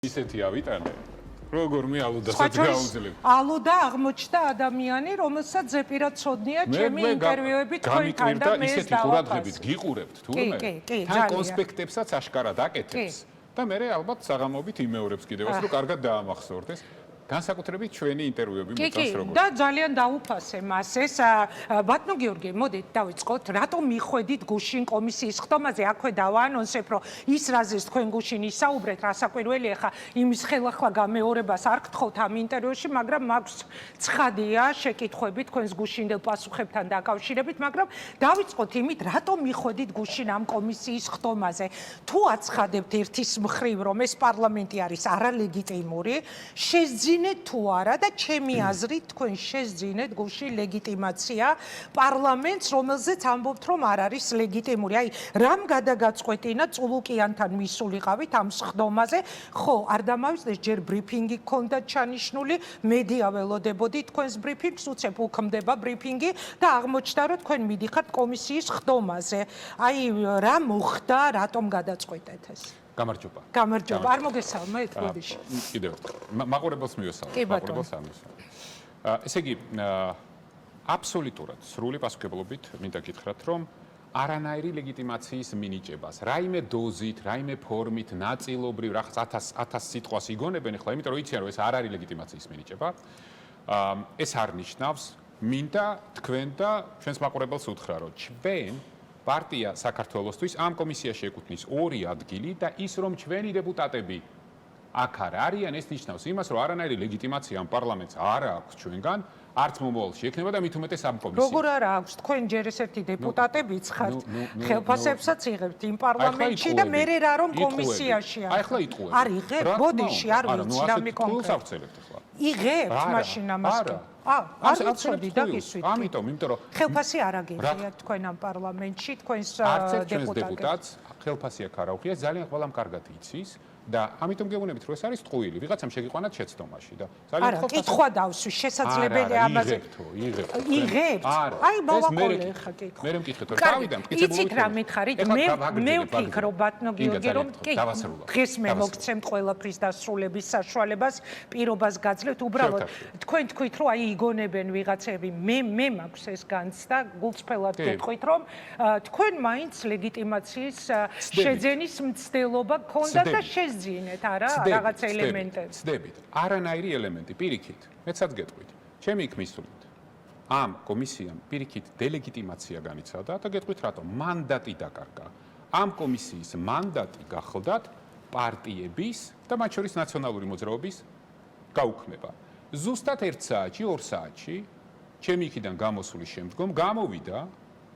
ისეთი ავიტანე, როგორ მე ალუდასაც გაუძლებ. ალუდა აღმოჩნდა ადამიანი, რომელსაც ზეპირად ცოდნია ჩემი ინტერვიუებით თქვენთან და მე ისეთი ყურადღებით გიყურებთ თურმე. თან კონსპექტებსაც აშკარად აკეთებს და მე ალბათ საღამოობით იმეორებს კიდევაც რომ კარგად დაამახსოვრდეს. განსაკუთრებით ჩვენი ინტერვიუები მოწონს როგორ. და ძალიან დაუფასე მას ეს ბატონო გიორგი, მოდით დავიწყოთ, რატომ მიხვედით გუშინ კომისიის ხდომაზე, აქვე დავაანონსებ, რომ ის რაზეც თქვენ გუშინ ისაუბრეთ, რასაკვირველია, ხა იმის ხელახლა გამეორებას არ გთხოვთ ამ ინტერვიუში, მაგრამ მაქვს ცხადია შეკითხვები თქვენს გუშინდელ პასუხებთან დაკავშირებით, მაგრამ დავიწყოთ იმით, რატომ მიხვედით გუშინ ამ კომისიის ხდომაზე. თუ აცხადებთ ერთის მხრივ, რომ ეს პარლამენტი არის არალეგიტიმური, შეძინეთ თუ არა და ჩემი აზრით თქვენ შეძინეთ გუშინ ლეგიტიმაცია პარლამენტს, რომელზეც ამბობთ, რომ არ არის ლეგიტიმური. აი, რამ გადაგაწყვეტინა წულუკიანთან მისულიყავით ამ სხდომაზე? ხო, არ დამავიწყდეს ჯერ ბრიფინგი გქონდათ ჩანიშნული, მედია ველოდებოდი თქვენს ბრიფინგს, უცებ უქმდება ბრიფინგი და აღმოჩნდა, რომ თქვენ მიდიხართ კომისიის ხდომაზე. აი, რა მოხდა, რატომ გადაწყვეტეთ ეს? გამარჯობა. გამარჯობა. არ მოგესალმეთ, გოდიში. კიდევ მაყურებელს მივესალმებ. მაყურებელს ამისვენ. ესე იგი, აბსოლუტურად სრული პასუხებლობით მინდა გითხრათ, რომ არანაირი ლეგიტიმაციის მინიჭებას, რაიმე დოზით, რაიმე ფორმით, ნაწილობრივ, რაღაც 1000 სიტყვას იგონებენ, ახლა იმიტომ რომ იციან, რომ ეს არ არის ლეგიტიმაციის მინიჭება. ეს არ ნიშნავს, მინდა თქვენ და ჩვენს მაყურებელს უთხრა, რომ ჩვენ პარტია საქართველოსთვის ამ კომისიაში ეკუთვნის 2 ადგილი და ის რომ ჩვენი დეპუტატები აქ არ არიან, ეს ნიშნავს იმას, რომ არანაირი ლეგიტიმაცია ამ პარლამენტს არ აქვს ჩვენგან, არც მომავალში ექნება და მით უმეტეს ამ კომისიას. როგორ არა აქვს? თქვენ ჯერ ესეთი დეპუტატებიც ხართ, ხელფასებსაც იღებთ იმ პარლამენტში და მე რა რომ კომისიაში აი ახლა იტყუები. არ იღებ? ბოდიში არ ვიცი რამე კონკრეტულად. იღებთ მაშინ ამას? არ ვიცოდი და გისვით. ამიტომ რომ ხელფასი არ აგიღიათ თქვენ ამ პარლამენტში, თქვენს დეპუტატებს. ხელფასი აქ არ აუღია, ძალიან ყველამ კარგად იცის. და ამიტომ გეუბნებით, რომ ეს არის ტყუილი, ვიღაცამ შეგიყვანათ შეცდომაში და ძალიან ხო კითხვა დავსვი, შესაძლებელია ამაზე. იღებთ? აი, მოვაყოლე ხა კითხვა. მე მეკითხეთ, რომ დავიდან მტკიცებულობით. იცით რა მითხარით? მე ვფიქრობ, ბატონო გიორგი, რომ კი, დღეს მე მოგცემთ ყველაფრის დასრულების საშუალებას, პირობას გაძლევთ, უბრალოდ თქვენ თქვით, რომ აი იგონებენ ვიღაცები, მე მაქვს ეს განცდა, გულწრფელად გეტყვით, რომ თქვენ მაინც ლეგიტიმაციის შეძენის მცდელობა გქონდა და ზინეთ არა რაღაც ელემენტებს. ცდებით. არანაირი ელემენტი პირიქით. მეცად გეტყვით. ჩემი იქ მისულით. ამ კომისიამ პირიქით დელეგიტიმაცია განიცადა და გეტყვით რატომ? მანდატი დაკარგა. ამ კომისიის მანდატი გახლდათ პარტიების და მათ შორის ნაციონალური მოძრაობის გაუქმება. ზუსტად 1 საათში, 2 საათში ჩემი იქიდან გამოსulis შემდგომ გამოვიდა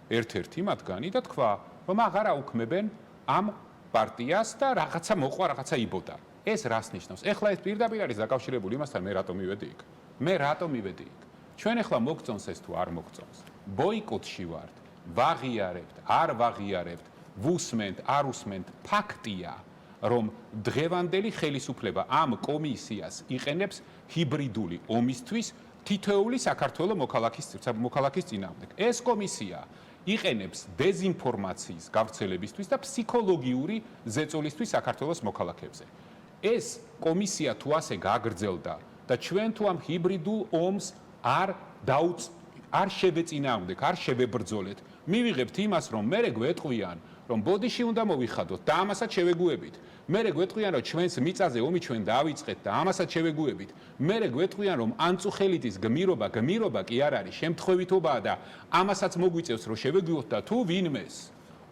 ერთ-ერთი მათგანი და თქვა, რომ აღარ აუქმებენ ამ პარტიას და რაღაცა მოყვა, რაღაცა იბოდა. ეს რას ნიშნავს? ეხლა ეს პირდაპირ არის დაკავშირებული იმასთან, მე რატომ მივედი იქ? მე რატომ მივედი იქ? ჩვენ ეხლა მოგწონს ეს თუ არ მოგწონს? ბოიკოტში ვართ, ვაღიარებთ, არ ვაღიარებთ, ვუსმენთ, არ უსმენთ. ფაქტია, რომ დღევანდელი ხელისუფლება ამ კომისიას იყენებს ჰიბრიდული ომისთვის თითოეული საქართველოს მოქალაქის წინააღმდეგ. ეს კომისია იყენებს დეზინფორმაციის გავრცელებისთვის და ფსიქოლოგიური ზეწოლისთვის საქართველოს მოქალაქეებზე. ეს კომისია თუ ასე გაგრძელდა და ჩვენ თუ ამ ჰიბრიდულ ომს არ შევეწინააღმდეთ, არ შევებრძოლეთ, მივიღებთ იმას, რომ მე გვეტყვიან, რომ ბოდიში უნდა მოვიხადოთ და ამასაც შევეგუებით. მე გვეტყვიან, რომ ჩვენს მიწაზე ომი ჩვენ დავიწყეთ და ამასაც შევეგუებით. მე გვეტყვიან, რომ ანწუხელიძის გმირობა კი არ არის შემთხვევითობაა და ამასაც მოგვიწევს, რომ შევეგუოთ და თუ ვინმეს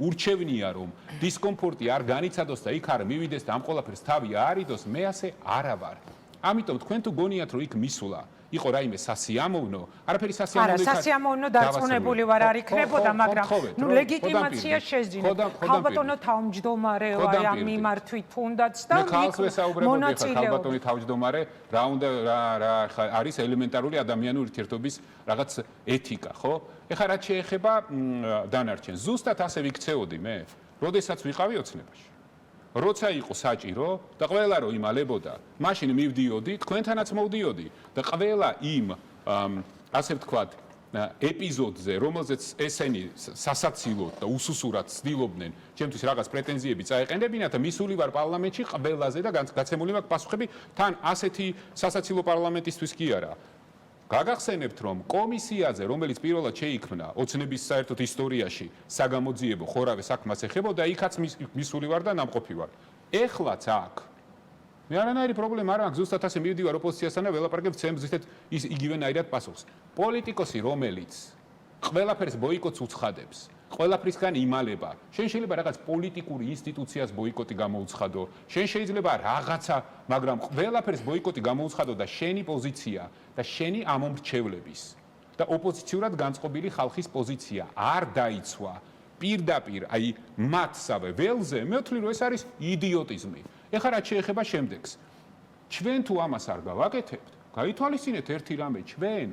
ურჩევნია, რომ დისკომფორტი არ განიცადოს და იქ არ მივიდეს და ამ ყველაფერს თავი არიდოს, მე ასე არა ვარ. ამიტომ თქვენ თუ გონიათ, რომ იქ მისულა იყო რაიმე სასიამოვნო, არაფერი სასიამოვნო იქ სასიამოვნო დარწმუნებული ვარ არ იქნებოდა, მაგრამ ნუ ლეგიტიმაცია შეძინეთ. ხალბატონო თავმჯდომარეო აი ამ მიმართვით თუნდაც და მონაწილეობა. ხალბატონი თავმჯდომარე, რა უნდა რა არის ელემენტარული ადამიანური ურთიერთობის რაღაც ეთიკა, ხო? ეხლა რაც შეეხება დანარჩენს, ზუსტად ასე ვიქცეოდი მე, როდესაც ვიყავი ოცნებაში. როცა იყო საჭირო და ყველა რო იმალებოდა, მაშინ მივდიოდი, თქვენთანაც მოვდიოდი და ყველა იმ ასე ვთქვათ, ეპიზოდზე, რომელზეც ესენი სასაცილოდ და უსუსურად ცდილობდნენ ჩემთვის რაღაც პრეტენზიები წაეყენებინათ და მისული ვარ პარლამენტში ყველაზე და გაცემული მაქვს პასუხები თან ასეთი სასაცილო პარლამენტისთვის კი არა. გაგახსენებთ, რომ კომისიაზე, რომელიც პირველად შეიქმნა ოცნების საერთოდ ისტორიაში, საგამოძიებო ხორავე საქმას ეხებოდა, იქაც მისული ვარ და ნამყოფი ვარ. ეხლაც აქ მე არანაირი პრობლემა არ აქვს, ზუსტად ასე მივდივარ ოპოზიციასთან და ველაპარაკებ ცემს ზუსტად ის იგივენაირად პასუხს. პოლიტიკოსი, რომელიც ყველაფერს ბოიკოტს უცხადებს, ყველაფრისგან იმალება, შენ შეიძლება რაღაც პოლიტიკური ინსტიტუციას ბოიკოტი გამოუცხადო, შენ შეიძლება რაღაცა, მაგრამ ყველაფერს ბოიკოტი გამოუცხადო და შენი პოზიცია და შენი ამომრჩევლების და ოპოზიციურად განწყობილი ხალხის პოზიცია არ დაიცვა პირდაპირ, აი მათსავე ველზე, მე ვთვლი, რომ ეს არის იდიოტიზმი. ეხლა რაც შეეხება შემდეგს. ჩვენ თუ ამას არ გავაკეთებთ, გაითვალისწინეთ ერთი რამე, ჩვენ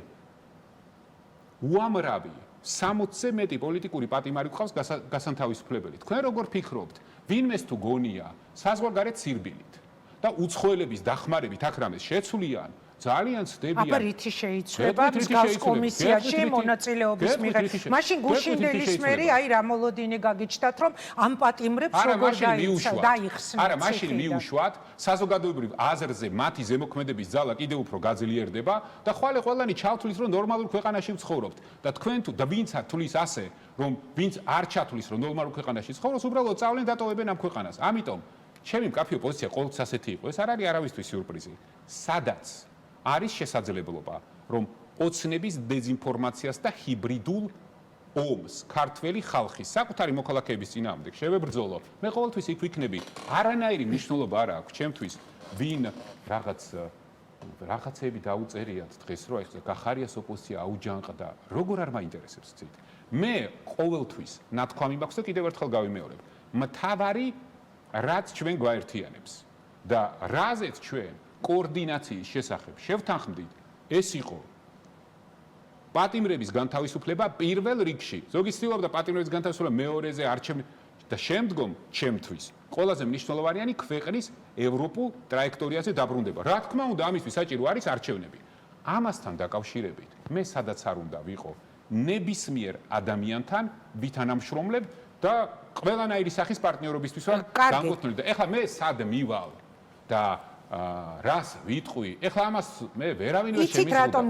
უამრავი 60-ზე მეტი პოლიტიკური პატიმარი გვყავს გასანთავისუფლებელი. თქვენ როგორ ფიქრობთ, ვინმეს თუ გონია საზღვარგარეთ სირბილით და უცხოელების დახმარებით აქ რამეს შეცვლიან, ძალიან ცდებიან. აბა რითი შეიცვლება მსგავს კომისიაში მონაწილეობის მიღება. მაშინ გუშინდელის მერი აი რამოლოდინი გაგიჩნდათ, რომ ამ პატიმრებს როგორ დაიხსნათ. არა, მაშინ მიუშვათ, საზოგადოებრივ აზრზე მათი ზემოქმედების ძალა კიდევ უფრო გაძლიერდება და ხვალე ყველანი ჩავთვლის, რომ ნორმალურ ქვეყანაში ვცხოვრობთ. და თქვენ თუ და ვინც თulis ასე, რომ ვინც არ ჩათვლის, რომ ნორმალურ ქვეყანაში ცხოვრობს, უბრალოდ წავლენ დატოვებენ ამ ქვეყანას. ამიტომ ჩემი მკაფიო პოზიცია ყოველთვის ასეთი იყო. ეს არ არის არავისთვის სიურპრიზი. სადაც არის შესაძლებლობა, რომ ოცნების დეზინფორმაციას და ჰიბრიდულ ომს ქართველი ხალხის საკუთარი მოქალაქეების წინააღმდეგ შევებრძოლო. მე ყოველთვის იქ ვიქნები. არანაირი მნიშვნელობა არ აქვს ჩემთვის, ვინ რაღაცები დაუწერიათ დღეს, რომ ეხლა გახარიას ოპოზიცია აუჯანყდა. როგორ არ მაინტერესებს ცით. მე ყოველთვის ნათქვამი მაქვს და კიდევ ერთხელ გავიმეორებ. მთავარი რაც ჩვენ გვაერთიანებს და რაზეც ჩვენ კოორდინაციის შესახებ შევთანხმდით, ეს იყო პატიმრების განთავისუფლება პირველ რიგში. ზოგი ცდილობდა პატიმრების განთავისუფლება მეორეზე არჩევ და შემდგომ ჩემთვის ყველაზე მნიშვნელოვანია ქვეყნის ევროპულ ტრაექტორიაზე დაბრუნდება. რა თქმა უნდა, ამისთვის საჭირო არის არჩევნები. ამასთან დაკავშირებით მე სადაც არ უნდა ვიყო ნებისმიერ ადამიანთან ვითანამშრომლებ და ყველანაირი სახის პარტნიორობისთვის ვარ განკუთვნილი და ეხლა მე სად მივალ და რას ვიტყვი? ეხლა ამას მე ვერავინ ვერ შემიძლია. იცით რატომ